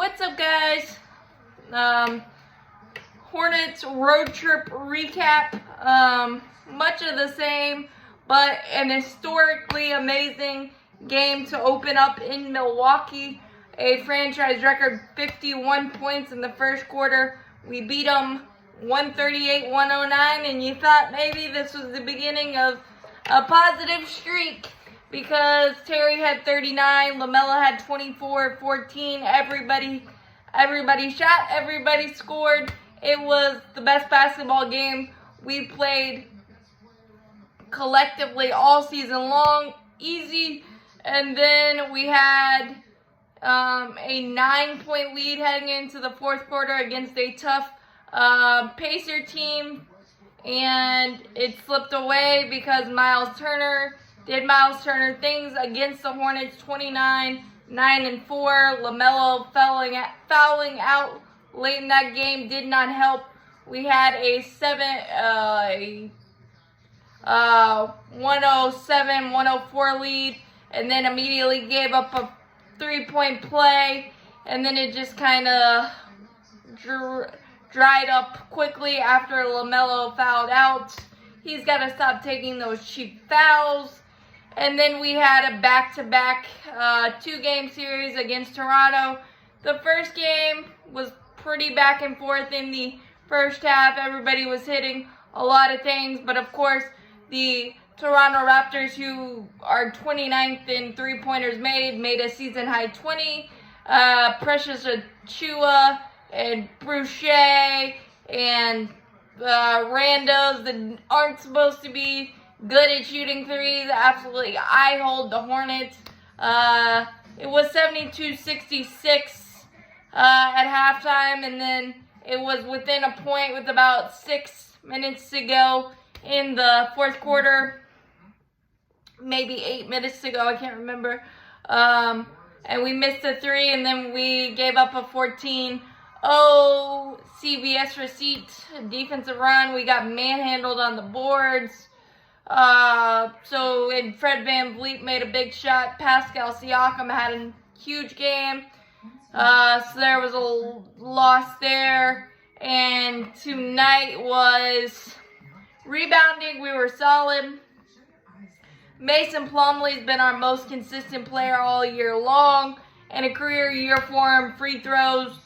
What's up, guys? Hornets road trip recap. Much of the same, but an historically amazing game to open up in Milwaukee. A franchise record 51 points in the first quarter. We beat them 138-109, and you thought maybe this was the beginning of a positive streak because Terry had 39, LaMelo had 24, 14. Everybody shot, everybody scored. It was the best basketball game we played collectively all season long. Easy. And then we had a 9-point lead heading into the fourth quarter against a tough Pacer team, and it slipped away because Miles Turner did Miles Turner things against the Hornets. 29, 9 and 4. LaMelo fouling out late in that game did not help. We had a 107-104 lead, and then immediately gave up a 3-point play, and then it just kind of dried up quickly after LaMelo fouled out. He's got to stop taking those cheap fouls. And then we had a back-to-back 2-game series against Toronto. The first game was pretty back and forth in the first half. Everybody was hitting a lot of things, but of course the Toronto Raptors, who are 29th in three-pointers made a season-high 20. Precious Achiuwa and Boucher and randos that aren't supposed to be good at shooting threes absolutely eye-hold the Hornets. It was 72-66 at halftime, and then it was within a point with about 6 minutes to go in the fourth quarter. Maybe 8 minutes to go, I can't remember. And we missed a 3, and then we gave up a 14-0 CBS receipt defensive run. We got manhandled on the boards. And Fred VanVleet made a big shot. Pascal Siakam had a huge game. So there was a loss there. And tonight was rebounding. We were solid. Mason Plumlee's been our most consistent player all year long, and a career year for him. Free throws,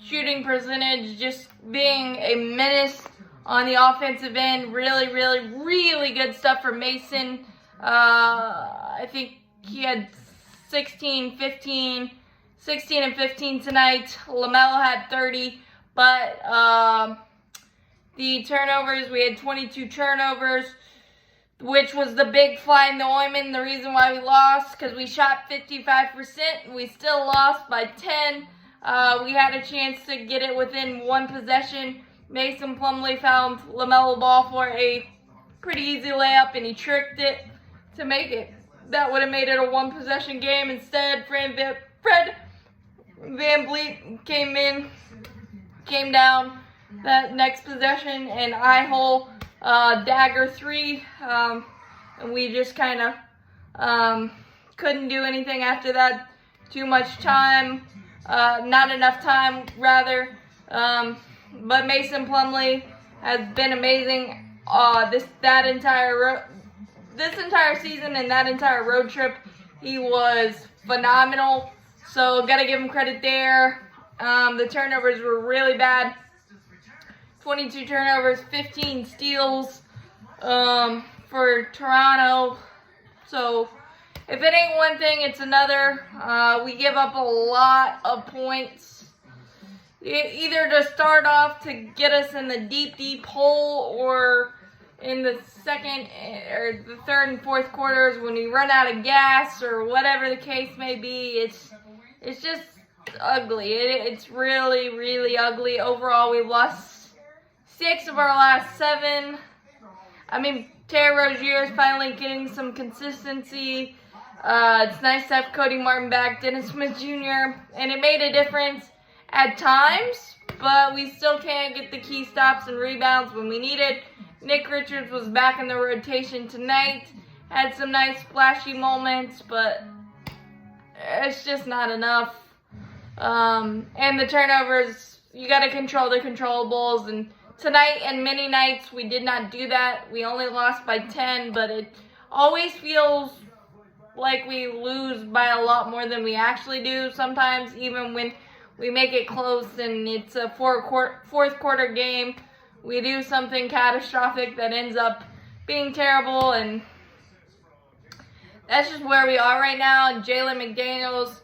shooting percentage, just being a menace on the offensive end. Really, really, really good stuff for Mason. I think he had 16 and 15 tonight. LaMelo had 30, but the turnovers, we had 22 turnovers, which was the big fly in the ointment. The reason why we lost, because we shot 55%. We still lost by 10. We had a chance to get it within one possession. Mason Plumlee found LaMelo Ball for a pretty easy layup, and he tricked it to make it. That would have made it a one-possession game. Instead, Fred VanVleet came down that next possession, and eye-hole dagger 3, and we just kind of couldn't do anything after that. Too much time, not enough time, rather. But Mason Plumlee has been amazing this entire season and that entire road trip. He was phenomenal. So gotta give him credit there. The turnovers were really bad. 22 turnovers, 15 steals for Toronto. So if it ain't one thing, it's another. We give up a lot of points, either to start off to get us in the deep hole, or in the second or the third and fourth quarters when we run out of gas, or whatever the case may be. It's just ugly. It's really, really ugly. Overall, we've lost 6 of our last 7. I mean, Terry Rozier is finally getting some consistency. It's nice to have Cody Martin back, Dennis Smith Jr., and it made a difference at times, but we still can't get the key stops and rebounds when we need it. Nick Richards was back in the rotation tonight, had some nice splashy moments, but it's just not enough. And the turnovers, you got to control the controllables. And tonight and many nights, we did not do that. We only lost by 10, but it always feels like we lose by a lot more than we actually do sometimes, even when we make it close and it's a fourth quarter game. We do something catastrophic that ends up being terrible, and that's just where we are right now. And Jalen McDaniels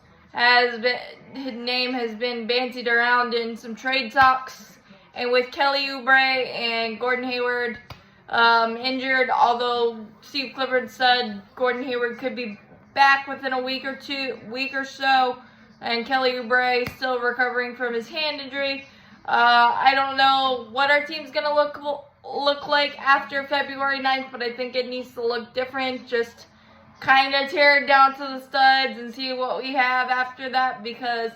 his name has been bandied around in some trade talks, and with Kelly Oubre and Gordon Hayward injured, although Steve Clifford said Gordon Hayward could be back within a week or so, and Kelly Oubre still recovering from his hand injury. I don't know what our team's gonna look like after February 9th, but I think it needs to look different. Just kind of tear it down to the studs and see what we have after that, because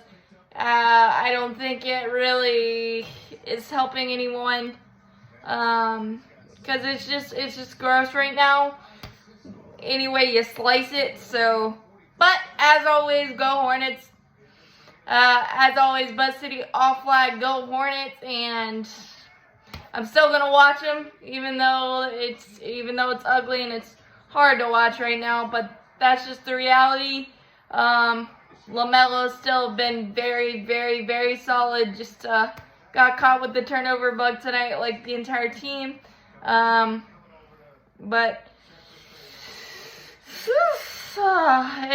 I don't think it really is helping anyone. Because it's just gross right now. Any way you slice it. So, but as always, go Hornets. As always, Buzz City off flag, go Hornets, and I'm still gonna watch them, even though it's ugly and it's hard to watch right now. But that's just the reality. LaMelo's still been very, very, very solid. Just got caught with the turnover bug tonight, like the entire team. But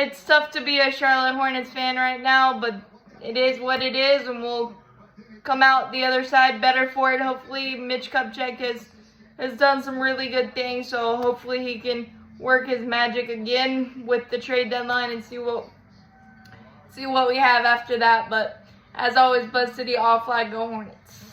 it's tough to be a Charlotte Hornets fan right now, but it is what it is, and we'll come out the other side better for it. Hopefully, Mitch Kupchak has done some really good things, so hopefully he can work his magic again with the trade deadline and see what we have after that. But as always, Buzz City all flag, go Hornets.